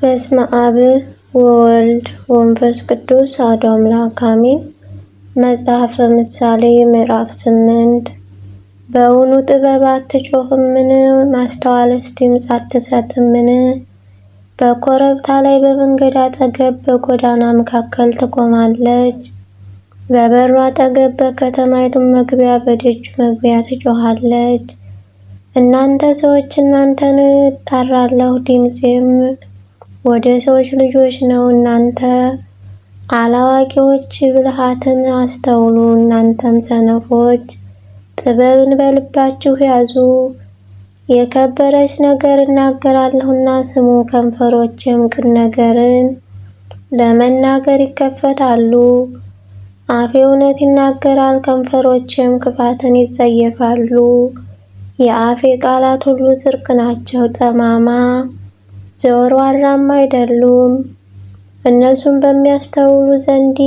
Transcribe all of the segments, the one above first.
በስመ አብ ወወልድ ወመንፈስ ቅዱስ አሐዱ አምላክ አሜን። መጽሐፈ ምሳሌ ምዕራፍ 8 በውኑ ጥበብ አትጮኽምን? ማስተዋልስ ድምፅ አትሰጥምን? በኮረብታ ላይ በመንገድ አጠገብ በጎዳና መካከል ትቆማለች። በበሩ አጠገብ በከተማይቱ መግቢያ በደጁ መግቢያ ትጮኻለች። እናንተ ሰዎች እናንተን እጠራለሁ፣ ድምፄም ወደ ሰዎች ልጆች ነው። እናንተ አላዋቂዎች ብልሃትን አስተውሉ፣ እናንተም ሰነፎች ጥበብን በልባችሁ ያዙ። የከበረች ነገር እናገራለሁና ስሙ፣ ከንፈሮቼም ቅን ነገርን ለመናገር ይከፈታሉ። አፌ እውነት ይናገራል፣ ከንፈሮቼም ክፋትን ይጸየፋሉ። የአፌ ቃላት ሁሉ ጽድቅ ናቸው፣ ጠማማ ዘወርዋራም አይደሉም። እነሱም በሚያስተውሉ ዘንድ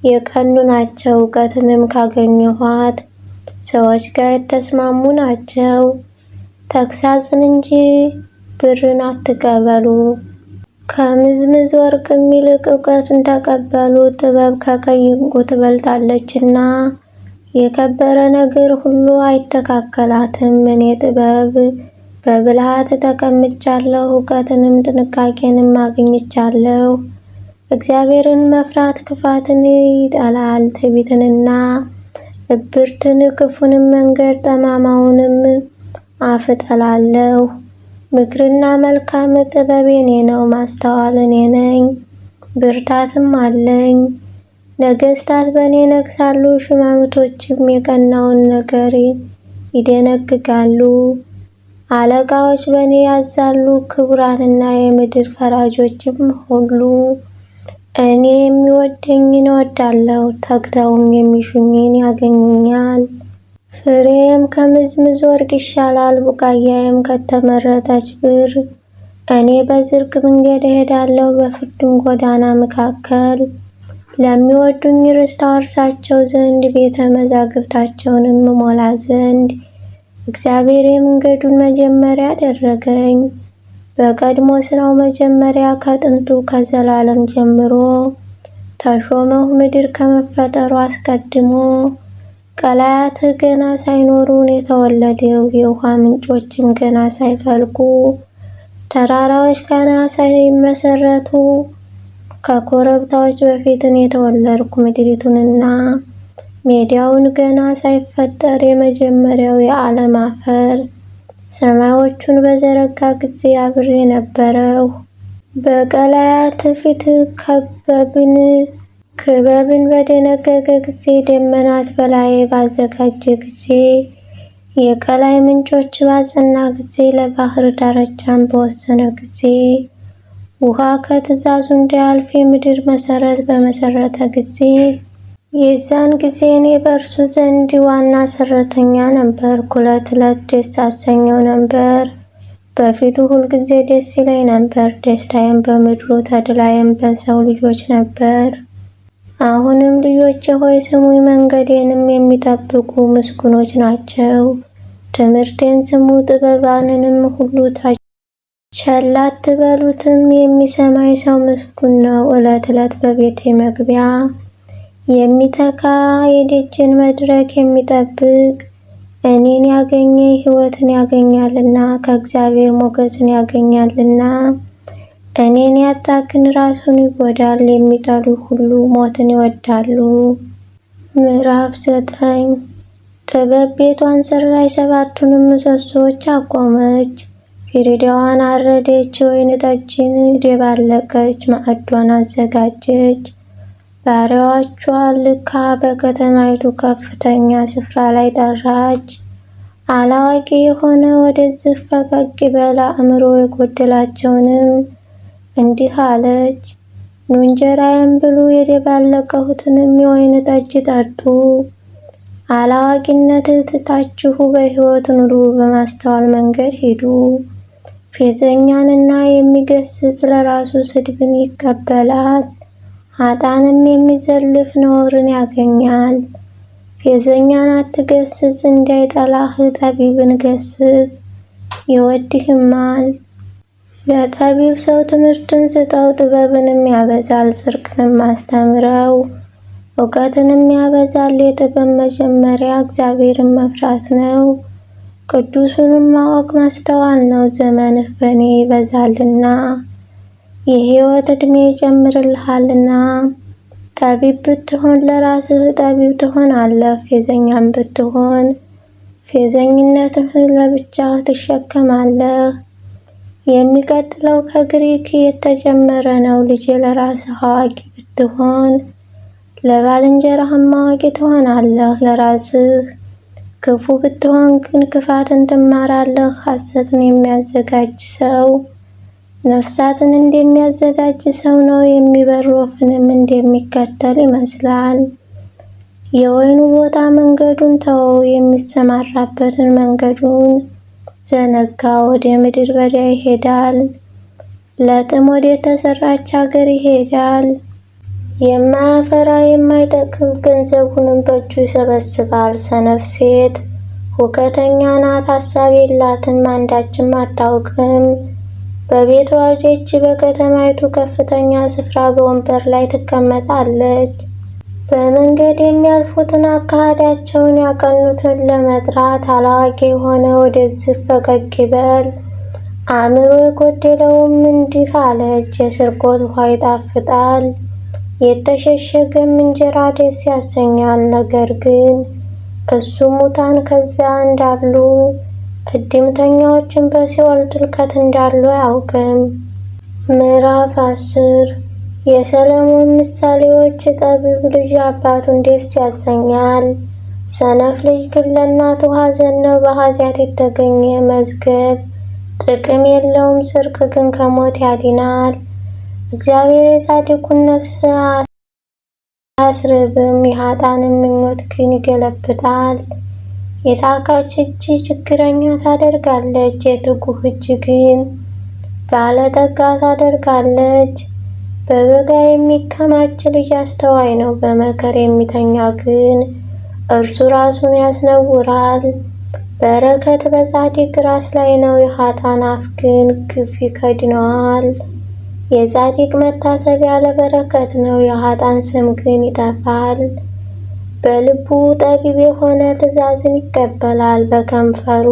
የቀኑ ናቸው። እውቀትንም ካገኘኋት ሰዎች ጋር የተስማሙ ናቸው። ተግሣጽን እንጂ ብርን አትቀበሉ፣ ከምዝምዝ ወርቅም ይልቅ እውቀትን ተቀበሉ። ጥበብ ከቀይ ዕንቁ ትበልጣለችና የከበረ ነገር ሁሉ አይተካከላትም። እኔ ጥበብ በብልሃት ተቀምጫለሁ፣ እውቀትንም ጥንቃቄንም አግኝቻለሁ። እግዚአብሔርን መፍራት ክፋትን ይጠላል፣ ትዕቢትንና እብርትን፣ ክፉንም መንገድ ጠማማውንም አፍ እጠላለሁ። ምክርና መልካም ጥበብ የኔ ነው፣ ማስተዋል እኔ ነኝ፣ ብርታትም አለኝ። ነገሥታት በእኔ ይነግሣሉ፣ ሹማምቶችም የቀናውን ነገር ይደነግጋሉ። አለቃዎች በእኔ ያዛሉ፣ ክቡራንና የምድር ፈራጆችም ሁሉ። እኔ የሚወደኝን እወዳለሁ፣ ተግተውም የሚሹኝን ያገኙኛል። ፍሬዬም ከምዝምዝ ወርቅ ይሻላል፣ ቡቃያዬም ከተመረጠች ብር። እኔ በጽድቅ መንገድ እሄዳለሁ፣ በፍርድም ጎዳና መካከል። ለሚወዱኝ ርስት አወርሳቸው ዘንድ ቤተ መዛግብታቸውንም እሞላ ዘንድ እግዚአብሔር የመንገዱን መጀመሪያ አደረገኝ። በቀድሞ ሥራው መጀመሪያ ከጥንቱ ከዘላለም ጀምሮ ተሾመሁ። ምድር ከመፈጠሩ አስቀድሞ ቀላያት ገና ሳይኖሩ የተወለደው፣ የውሃ ምንጮችም ገና ሳይፈልቁ ተራራዎች ገና ሳይመሰረቱ ከኮረብታዎች በፊት እኔ የተወለድኩ፣ ምድሪቱንና ሜዳውን ገና ሳይፈጠር የመጀመሪያው የዓለም አፈር ሰማዮቹን በዘረጋ ጊዜ አብሬ ነበረው። በቀላያት ፊት ክበብን በደነገገ ጊዜ፣ ደመናት በላይ ባዘጋጀ ጊዜ፣ የቀላይ ምንጮች ባጸና ጊዜ፣ ለባህር ዳርቻን በወሰነ ጊዜ፣ ውሃ ከትእዛዙ እንዳያልፍ የምድር መሰረት በመሰረተ ጊዜ፣ የዛን ጊዜ እኔ በእርሱ ዘንድ ዋና ሰራተኛ ነበርኩ። ዕለት ዕለት ደስ አሰኘው ነበር፣ በፊቱ ሁልጊዜ ደስ ይለኝ ነበር። ደስታዬም በምድሩ ተድላዬም በሰው ልጆች ነበር። አሁንም ልጆቼ ሆይ ስሙኝ፣ መንገዴንም የሚጠብቁ ምስጉኖች ናቸው። ትምህርቴን ስሙ፣ ጥበባንንም ሁሉ ቸል አትበሉትም። የሚሰማኝ ሰው ምስጉን ነው። ዕለት ዕለት በቤቴ መግቢያ የሚተካ የደጅን መድረክ የሚጠብቅ እኔን ያገኘ ሕይወትን ያገኛልና ከእግዚአብሔር ሞገስን ያገኛልና። እኔን ያጣ ግን ራሱን ይጎዳል። የሚጠሉ ሁሉ ሞትን ይወዳሉ። ምዕራፍ 9 ጥበብ ቤቷን ሠራች፣ ሰባቱንም ምሰሶች አቆመች። ፊሪዳዋን አረደች፣ የወይን ጠጅን ደባለቀች፣ ማዕዷን አዘጋጀች። ባሪያዎቿን ልካ በከተማይቱ ከፍተኛ ስፍራ ላይ ጠራች። አላዋቂ የሆነ ወደዚህ ፈቀቅ ይበል፣ አእምሮ የጎደላቸውንም እንዲህ አለች፣ ኑ እንጀራዬን ብሉ፣ የደባለቀሁትንም የወይን ጠጅ ጠጡ። አላዋቂነት ትታችሁ በሕይወት ኑሩ፣ በማስተዋል መንገድ ሂዱ። ፌዘኛንና የሚገስጽ ለራሱ ስድብን ይቀበላል፣ ኃጥአንም የሚዘልፍ ነውርን ያገኛል። ፌዘኛን አትገስጽ፣ እንዳይጠላህ ጠቢብን ገስጽ፣ ይወድህማል። ለጠቢብ ሰው ትምህርትን ስጠው፣ ጥበብንም ያበዛል። ጽድቅንም አስተምረው፣ እውቀትንም ያበዛል። የጥበብ መጀመሪያ እግዚአብሔርን መፍራት ነው፣ ቅዱሱንም ማወቅ ማስተዋል ነው። ዘመንህ በእኔ ይበዛልና የሕይወት ዕድሜ ይጨምርልሃልና። ጠቢብ ብትሆን ለራስህ ጠቢብ ትሆናለህ፣ ፌዘኛም ብትሆን ፌዘኝነትህን ለብቻህ ትሸከማለህ። የሚቀጥለው ከግሪክ የተጀመረ ነው። ልጄ ለራስህ አዋቂ ብትሆን ለባልንጀራህም አዋቂ ትሆናለህ። ለራስህ ክፉ ብትሆን ግን ክፋትን ትማራለህ። ሐሰትን የሚያዘጋጅ ሰው ነፍሳትን እንደሚያዘጋጅ ሰው ነው፣ የሚበር ወፍንም እንደሚከተል ይመስላል። የወይኑ ቦታ መንገዱን ተወው፣ የሚሰማራበትን መንገዱን ዘነጋ። ወደ ምድረ በዳ ይሄዳል፣ ለጥም ወደ ተሰራች ሀገር ይሄዳል። የማያፈራ የማይጠቅም ገንዘቡንም በእጁ ይሰበስባል። ሰነፍ ሴት ሁከተኛ ናት፣ ሐሳብ የላትም፣ አንዳችም አታውቅም። በቤቷ ደጅ በከተማይቱ ከፍተኛ ስፍራ በወንበር ላይ ትቀመጣለች። በመንገድ የሚያልፉትን አካሄዳቸውን ያቀኑትን ለመጥራት አላዋቂ የሆነ ወደዚህ ፈቀቅ ይበል። አእምሮ የጎደለውም እንዲህ አለች፣ የስርቆት ውሃ ይጣፍጣል፣ የተሸሸገም እንጀራ ደስ ያሰኛል። ነገር ግን እሱ ሙታን ከዚያ እንዳሉ እድምተኛዎችን በሲኦል ጥልቀት እንዳሉ አያውቅም። ምዕራፍ 10 የሰሎሞን ምሳሌዎች። ጠቢብ ልጅ አባቱን ደስ ያሰኛል፣ ሰነፍ ልጅ ግን ለእናቱ ሐዘን ነው። በኃጢአት የተገኘ መዝገብ ጥቅም የለውም፣ ጽድቅ ግን ከሞት ያድናል። እግዚአብሔር የጻድቁን ነፍስ አያስርብም፣ የኃጥአንን ምኞት ግን ይገለብጣል። የታካች እጅ ችግረኛ ታደርጋለች፣ የትጉህ እጅ ግን ባለጠጋ ታደርጋለች። በበጋ የሚከማች ልጅ አስተዋይ ነው፣ በመከር የሚተኛ ግን እርሱ ራሱን ያስነውራል። በረከት በጻድቅ ራስ ላይ ነው፣ የኃጥአን አፍ ግን ግፍ ይከድነዋል። የጻድቅ መታሰቢያ ለበረከት ነው፣ የኃጥአን ስም ግን ይጠፋል። በልቡ ጠቢብ የሆነ ትእዛዝን ይቀበላል፣ በከንፈሩ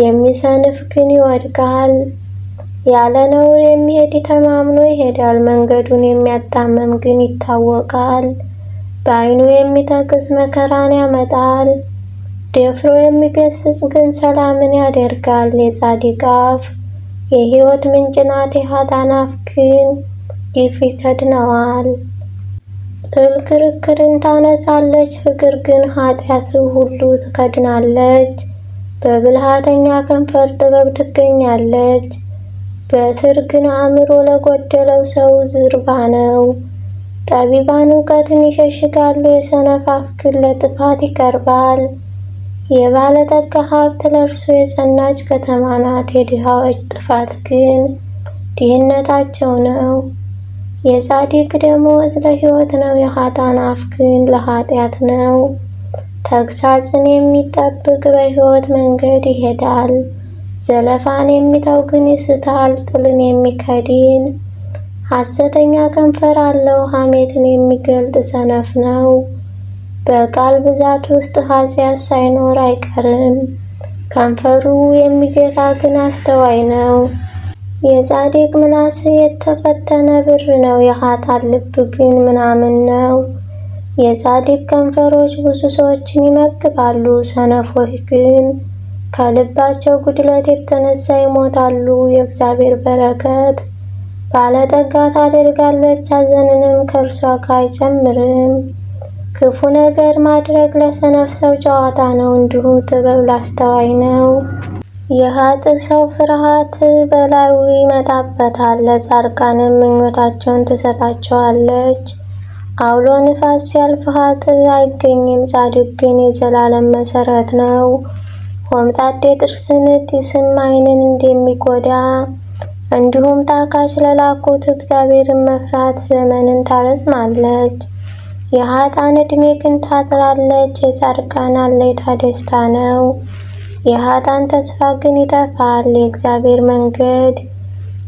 የሚሰንፍ ግን ይወድቃል። ያለ ነውር የሚሄድ ተማምኖ ይሄዳል፣ መንገዱን የሚያጣምም ግን ይታወቃል። በዓይኑ የሚተክዝ መከራን ያመጣል፣ ደፍሮ የሚገስጽ ግን ሰላምን ያደርጋል። የጻድቅ አፍ የሕይወት ምንጭ ናት፣ የኃጥአን አፍ ግን ግፍ ይከድነዋል። ጥል ክርክርን ታነሳለች፣ ፍቅር ግን ኃጢአት ሁሉ ትከድናለች። በብልሃተኛ ከንፈር ጥበብ ትገኛለች፣ በትር ግን አእምሮ ለጎደለው ሰው ዝርባ ነው። ጠቢባን እውቀትን ይሸሽጋሉ፣ የሰነፍ አፍ ግን ለጥፋት ይቀርባል። የባለጠጋ ሀብት ለእርሱ የጸናች ከተማ ናት፣ የድሃዎች ጥፋት ግን ድህነታቸው ነው። የጻድቅ ደመወዝ ለሕይወት ነው፣ የኃጥአን አፍ ግን ለኃጢአት ነው። ተግሣጽን የሚጠብቅ በሕይወት መንገድ ይሄዳል፣ ዘለፋን የሚተው ግን ይስታል። ጥልን የሚከድን ሐሰተኛ ከንፈር አለው፣ ሐሜትን የሚገልጥ ሰነፍ ነው። በቃል ብዛት ውስጥ ኃጢአት ሳይኖር አይቀርም፣ ከንፈሩ የሚገታ ግን አስተዋይ ነው። የጻድቅ ምላስ የተፈተነ ብር ነው፣ የኃጥአን ልብ ግን ምናምን ነው። የጻድቅ ከንፈሮች ብዙ ሰዎችን ይመግባሉ፣ ሰነፎች ግን ከልባቸው ጉድለት የተነሳ ይሞታሉ። የእግዚአብሔር በረከት ባለጠጋ ታደርጋለች፣ ሐዘንንም ከእርሷ ጋር አይጨምርም። ክፉ ነገር ማድረግ ለሰነፍ ሰው ጨዋታ ነው፣ እንዲሁ ጥበብ ላስተዋይ ነው። የኃጥእ ሰው ፍርሃት በላዩ ይመጣበታል፣ ለጻድቃንም ምኞታቸውን ትሰጣቸዋለች። አውሎ ንፋስ ሲያልፍ ኃጥእ አይገኝም፣ ጻድቅ ግን የዘላለም መሠረት ነው። ሆምጣጤ ጥርስን ጢስም ዓይንን እንደሚጎዳ እንዲሁም ታካች ለላኩት እግዚአብሔርን መፍራት ዘመንን ታረዝማለች። የኃጥአን ዕድሜ ግን ታጥራለች፣ የጻድቃን አለይታ ደስታ ነው። የኃጥአን ተስፋ ግን ይጠፋል፣ የእግዚአብሔር መንገድ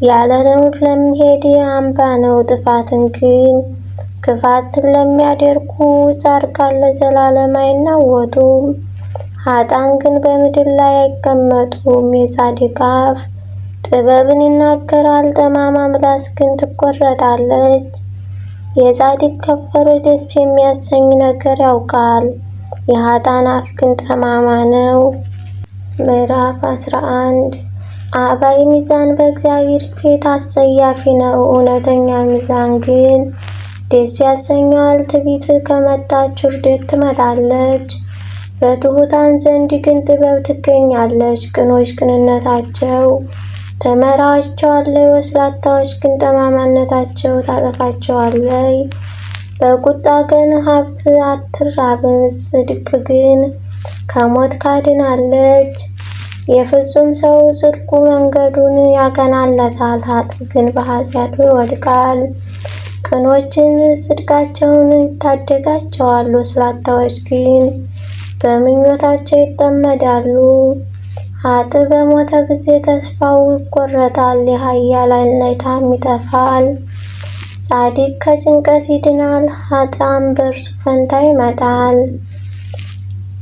ያለ ነውር ለሚሄድ አምባ ነው። ጥፋትን ግን ክፋትን ለሚያደርጉ ጻድቃን ለዘላለም አይናወጡም። ኃጥአን ግን በምድር ላይ አይቀመጡም። የጻድቅ አፍ ጥበብን ይናገራል፣ ጠማማ ምላስ ግን ትቆረጣለች። የጻድቅ ከንፈር ደስ የሚያሰኝ ነገር ያውቃል፣ የኃጥአን አፍ ግን ጠማማ ነው። ምዕራፍ 11 አባይ ሚዛን በእግዚአብሔር ፊት አስጸያፊ ነው፣ እውነተኛ ሚዛን ግን ደስ ያሰኘዋል። ትዕቢት ከመጣች ውርደት ትመጣለች፣ በትሑታን ዘንድ ግን ጥበብ ትገኛለች። ቅኖች ቅንነታቸው ትመራቸዋለች፣ ወስላታዎች ግን ጠማማነታቸው ታጠፋቸዋለች። በቁጣ ቀን ሀብት አትራብም፣ ጽድቅ ግን ከሞት ታድናለች። የፍጹም ሰው ጽድቁ መንገዱን ያቀናለታል፣ ኃጥእ ግን በኃጢአቱ ይወድቃል። ቅኖችን ጽድቃቸውን ይታደጋቸዋል፣ ወስላታዎች ግን በምኞታቸው ይጠመዳሉ። ኃጥእ በሞተ ጊዜ ተስፋው ይቆረጣል፣ የኃያላን እልልታም ይጠፋል። ጻድቅ ከጭንቀት ይድናል፣ ኃጥአን በእርሱ ፈንታ ይመጣል።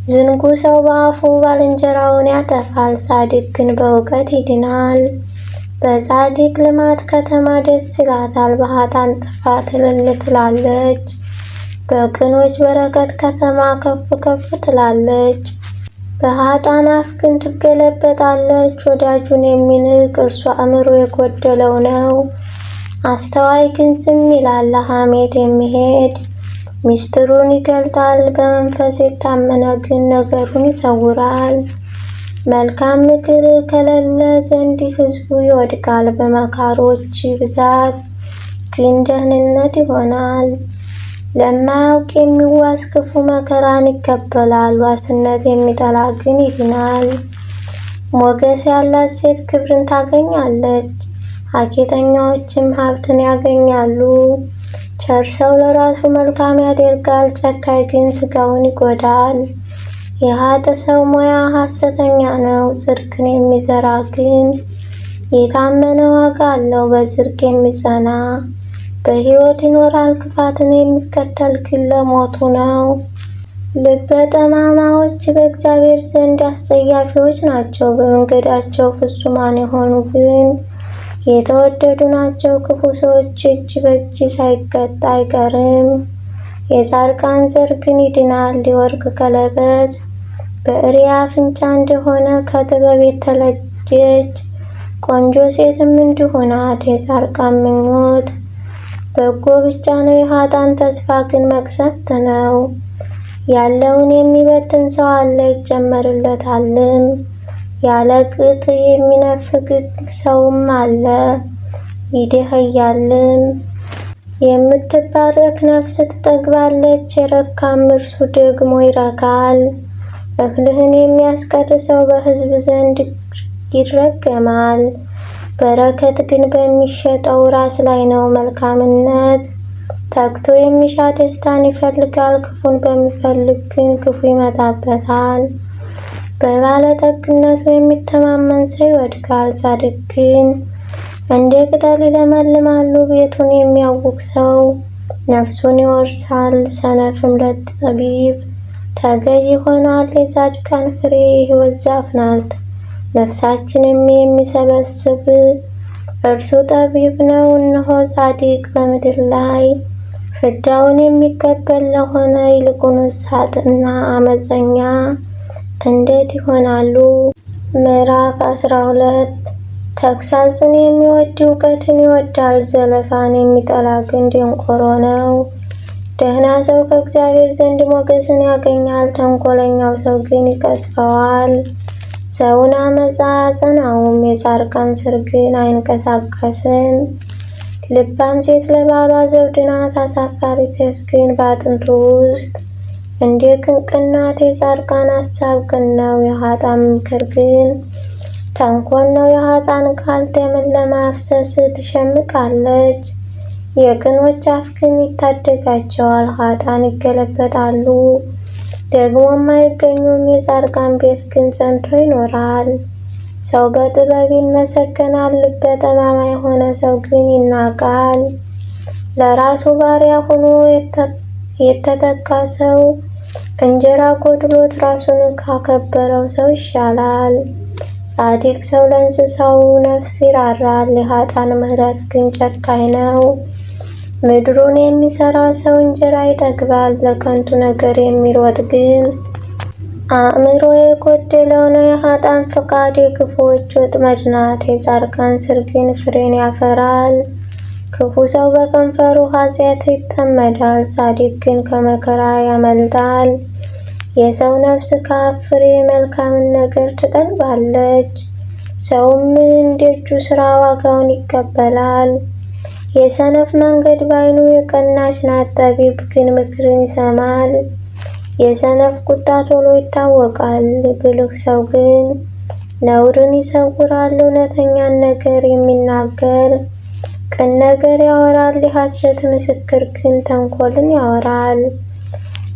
ዝንጉ ሰው በአፉ ባልንጀራውን ያጠፋል፣ ጻድቅ ግን በእውቀት ይድናል። በጻድቅ ልማት ከተማ ደስ ይላታል፣ በኃጥአን ጥፋት እልል ትላለች። በቅኖች በረከት ከተማ ከፍ ከፍ ትላለች፣ በኃጥአን አፍ ግን ትገለበጣለች። ወዳጁን የሚንቅ እርሱ አእምሮ የጎደለው ነው፣ አስተዋይ ግን ዝም ይላል። ለሐሜት የሚሄድ ምስጢሩን ይገልጣል፣ በመንፈስ የታመነ ግን ነገሩን ይሰውራል። መልካም ምክር ከሌለ ዘንድ ሕዝቡ ይወድቃል፣ በመካሮች ብዛት ግን ደህንነት ይሆናል። ለማያውቅ የሚዋስ ክፉ መከራን ይቀበላል፣ ዋስነት የሚጠላ ግን ይድናል። ሞገስ ያላት ሴት ክብርን ታገኛለች፣ ሐኬተኛዎችም ሀብትን ያገኛሉ። ቸር ሰው ለራሱ መልካም ያደርጋል፣ ጨካኝ ግን ሥጋውን ይጎዳል። የኃጥእ ሰው ሙያ ሐሰተኛ ነው፣ ጽድቅን የሚዘራ ግን የታመነ ዋጋ አለው። በጽድቅ የሚጸና በሕይወት ይኖራል፣ ክፋትን የሚከተል ግን ለሞቱ ነው። ልበ ጠማማዎች በእግዚአብሔር ዘንድ አስጸያፊዎች ናቸው፣ በመንገዳቸው ፍጹማን የሆኑ ግን የተወደዱ ናቸው። ክፉ ሰዎች እጅ በእጅ ሳይቀጣ አይቀርም፣ የጻድቃን ዘር ግን ይድናል። የወርቅ ቀለበት በእሪያ አፍንጫ እንደሆነ ከጥበብ የተለየች ቆንጆ ሴትም እንዲሁ ናት። የጻድቃን ምኞት በጎ ብቻ ነው፣ የኃጥአን ተስፋ ግን መቅሰፍት ነው። ያለውን የሚበትን ሰው አለ ይጨመርለታልም፣ ያለ ቅጥ የሚነፍግ ሰውም አለ ይደኸያልም። የምትባረክ ነፍስ ትጠግባለች፣ የረካም እርሱ ደግሞ ይረካል። እህልህን የሚያስቀር ሰው በሕዝብ ዘንድ ይረገማል፣ በረከት ግን በሚሸጠው ራስ ላይ ነው። መልካምነት ተግቶ የሚሻ ደስታን ይፈልጋል፣ ክፉን በሚፈልግ ግን ክፉ ይመጣበታል። በባለጠግነቱ የሚተማመን ሰው ይወድቃል፣ ጻድቅ ግን እንደ ቅጠል ይለመልማሉ። ቤቱን የሚያውክ ሰው ነፍሱን ይወርሳል፣ ሰነፍም ለጠቢብ ተገዥ ይሆናል። የጻድቃን ፍሬ የሕይወት ዛፍ ናት፣ ነፍሳችንም የሚሰበስብ እርሱ ጠቢብ ነው። እነሆ ጻድቅ በምድር ላይ ፍዳውን የሚቀበል ለሆነ፣ ይልቁንስ ኃጥእና አመፀኛ እንዴት ይሆናሉ? ምዕራፍ 12 ተግሣጽን የሚወድ እውቀትን ይወዳል፣ ዘለፋን የሚጠላ ግን ደንቆሮ ነው። ደህና ሰው ከእግዚአብሔር ዘንድ ሞገስን ያገኛል፣ ተንኮለኛው ሰው ግን ይቀስፈዋል። ሰውን አመፃ አያጸናውም፣ የጻድቃን ሥር ግን አይንቀሳቀስም። ልባም ሴት ለባሏ ዘውድ ናት፣ አሳፋሪ ሴት ግን በአጥንቱ ውስጥ እንደ ቅንቅን ናት። የጻድቃን ሐሳብ ቅን ነው፣ የኃጥአን ምክር ግን ተንኮል ነው። የኃጥአን ቃል ደምን ለማፍሰስ ትሸምቃለች፣ የቅኖች አፍ ግን ይታደጋቸዋል። ኃጥአን ይገለበጣሉ ደግሞም አይገኙም፣ የጻድቃን ቤት ግን ጸንቶ ይኖራል። ሰው በጥበብ ይመሰገናል፣ ልበ ጠማማ የሆነ ሰው ግን ይናቃል። ለራሱ ባሪያ ሆኖ የተተካ ሰው እንጀራ ጎድሎት ራሱን ካከበረው ሰው ይሻላል። ጻድቅ ሰው ለእንስሳው ነፍስ ይራራል፣ የኃጥአን ምሕረት ግን ጨካኝ ነው። ምድሩን የሚሰራ ሰው እንጀራ ይጠግባል፣ ለከንቱ ነገር የሚሮጥ ግን አእምሮ የጎደለው ነው። የኃጥአን ፈቃድ የክፉዎች ወጥመድ ናት፣ የጻድቃን ሥር ግን ፍሬን ያፈራል። ክፉ ሰው በከንፈሩ ኃጢአት ይጠመዳል፣ ጻድቅ ግን ከመከራ ያመልጣል። የሰው ነፍስ ከአፍ ፍሬ መልካምን ነገር ትጠግባለች፣ ሰውም እንደ እጁ ሥራ ዋጋውን ይቀበላል። የሰነፍ መንገድ ባይኑ የቀናች ናት፣ ጠቢብ ግን ምክርን ይሰማል። የሰነፍ ቁጣ ቶሎ ይታወቃል፣ ብልህ ሰው ግን ነውርን ይሰውራል። እውነተኛን ነገር የሚናገር ቅን ነገር ያወራል፣ የሐሰት ምስክር ግን ተንኮልን ያወራል።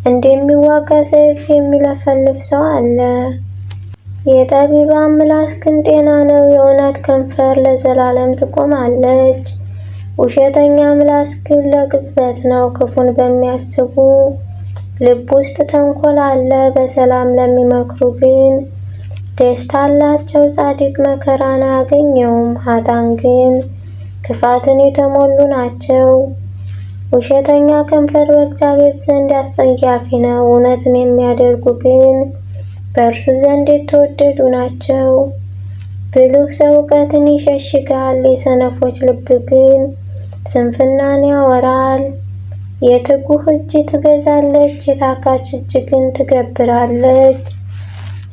እንደሚዋጋ ሰይፍ የሚለፈልፍ ሰው አለ፣ የጠቢባን ምላስ ግን ጤና ነው። የእውነት ከንፈር ለዘላለም ትቆማለች፣ ውሸተኛ ምላስ ግን ለቅጽበት ነው። ክፉን በሚያስቡ ልብ ውስጥ ተንኮል አለ፣ በሰላም ለሚመክሩ ግን ደስታ አላቸው። ጻድቅ መከራን አያገኘውም፣ ኃጥአን ግን ክፋትን የተሞሉ ናቸው። ውሸተኛ ከንፈር በእግዚአብሔር ዘንድ አስጸያፊ ነው፣ እውነትን የሚያደርጉ ግን በእርሱ ዘንድ የተወደዱ ናቸው። ብልህ ሰው እውቀትን ይሸሽጋል፣ የሰነፎች ልብ ግን ስንፍናን ያወራል። የትጉህ እጅ ትገዛለች፣ የታካች እጅ ግን ትገብራለች።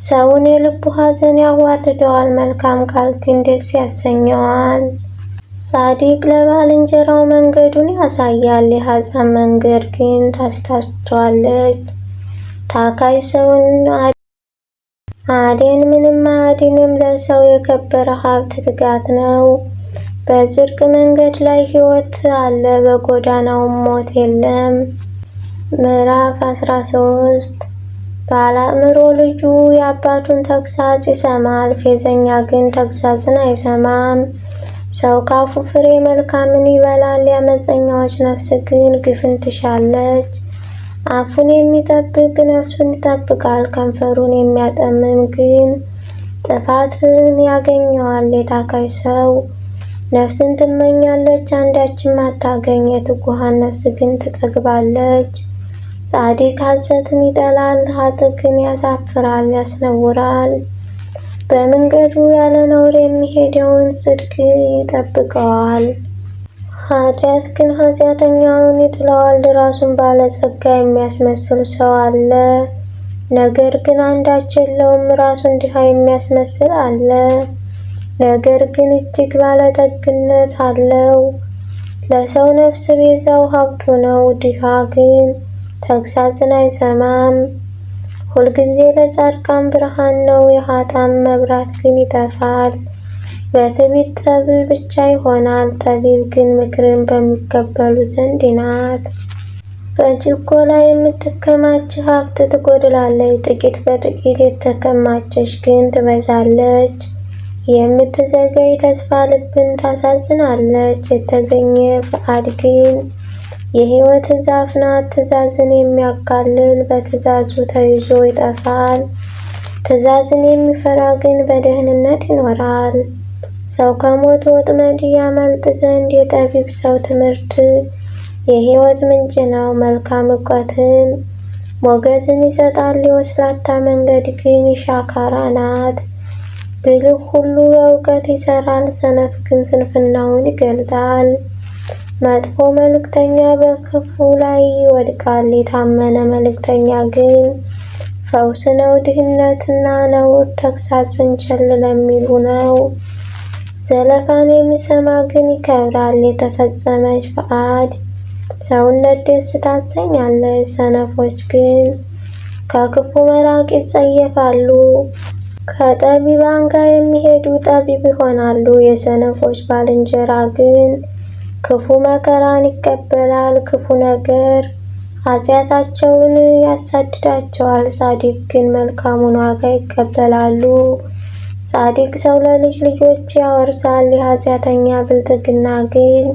ሰውን የልቡ ሐዘን ያዋርደዋል፣ መልካም ቃል ግን ደስ ያሰኘዋል። ጻድቅ ለባልንጀራው መንገዱን ያሳያል፣ የኃጥአን መንገድ ግን ታስታቸዋለች። ታካይ ሰውን አደን ምንም አያድንም፣ ለሰው የከበረ ሀብት ትጋት ነው። በጽድቅ መንገድ ላይ ሕይወት አለ፣ በጎዳናውም ሞት የለም። ምዕራፍ 13 ባለአእምሮ ልጁ የአባቱን ተግሣጽ ይሰማል፣ ፌዘኛ ግን ተግሣጽን አይሰማም። ሰው ካፉ ፍሬ መልካምን ይበላል፣ የዓመፀኛዎች ነፍስ ግን ግፍን ትሻለች። አፉን የሚጠብቅ ነፍሱን ይጠብቃል፣ ከንፈሩን የሚያጠምም ግን ጥፋትን ያገኘዋል። የታካይ ሰው ነፍስን ትመኛለች፣ አንዳችም አታገኝ፣ የትጉሃን ነፍስ ግን ትጠግባለች። ጻድቅ ሐሰትን ይጠላል፣ ኃጥእ ግን ያሳፍራል ያስነውራል። በመንገዱ ያለ ነውር የሚሄደውን ጽድቅ ይጠብቀዋል፣ ኃጢአት ግን ኃጢአተኛውን ይጥለዋል። ራሱን ባለጸጋ የሚያስመስል ሰው አለ፣ ነገር ግን አንዳች የለውም። ራሱን ድሃ የሚያስመስል አለ፣ ነገር ግን እጅግ ባለጠግነት አለው። ለሰው ነፍስ ቤዛው ሀብቱ ነው፣ ድሃ ግን ተግሣጽን አይሰማም። ሁልጊዜ ለጻድቃን ብርሃን ነው፣ የኃጥአን መብራት ግን ይጠፋል። በትዕቢት ጠብ ብቻ ይሆናል፣ ጠቢብ ግን ምክርን በሚቀበሉ ዘንድ ናት። በችኮላ የምትከማች ሀብት ትጎድላለች፣ ጥቂት በጥቂት የተከማቸች ግን ትበዛለች። የምትዘገይ ተስፋ ልብን ታሳዝናለች፣ የተገኘ ፈቃድ ግን የሕይወት ዛፍ ናት። ትእዛዝን የሚያቃልል በትእዛዙ ተይዞ ይጠፋል፣ ትእዛዝን የሚፈራ ግን በደህንነት ይኖራል። ሰው ከሞት ወጥመድ ያመልጥ ዘንድ የጠቢብ ሰው ትምህርት የሕይወት ምንጭ ነው። መልካም እውቀትን ሞገስን ይሰጣል፣ የወስላታ መንገድ ግን ሻካራ ናት። ብልህ ሁሉ በእውቀት ይሰራል፣ ሰነፍ ግን ስንፍናውን ይገልጣል። መጥፎ መልእክተኛ በክፉ ላይ ይወድቃል፣ የታመነ መልእክተኛ ግን ፈውስ ነው። ድህነትና ነውር ተግሣጽን ቸል ለሚሉ ነው፣ ዘለፋን የሚሰማ ግን ይከብራል። የተፈጸመች ፈቃድ ሰውነት ደስ ታሰኛለች፣ ሰነፎች ግን ከክፉ መራቅ ይጸየፋሉ። ከጠቢባን ጋር የሚሄዱ ጠቢብ ይሆናሉ፣ የሰነፎች ባልንጀራ ግን ክፉ መከራን ይቀበላል። ክፉ ነገር ኃጢአታቸውን ያሳድዳቸዋል፣ ጻድቅ ግን መልካሙን ዋጋ ይቀበላሉ። ጻድቅ ሰው ለልጅ ልጆች ያወርሳል፣ የኃጢአተኛ ብልጥግና ግን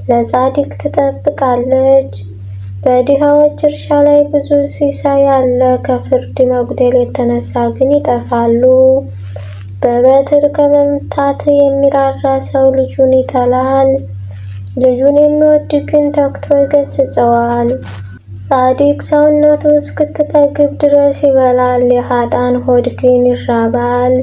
ለጻድቅ ትጠብቃለች። በድሆች እርሻ ላይ ብዙ ሲሳይ አለ፣ ከፍርድ መጉደል የተነሳ ግን ይጠፋሉ። በበትር ከመምታት የሚራራ ሰው ልጁን ይጠላል፣ ልጁን የሚወድ ግን ተግቶ ይገሥጸዋል። ጻድቅ ሰውነቱ እስክትጠግብ ድረስ ይበላል፣ የኃጥአን ሆድ ግን ይራባል።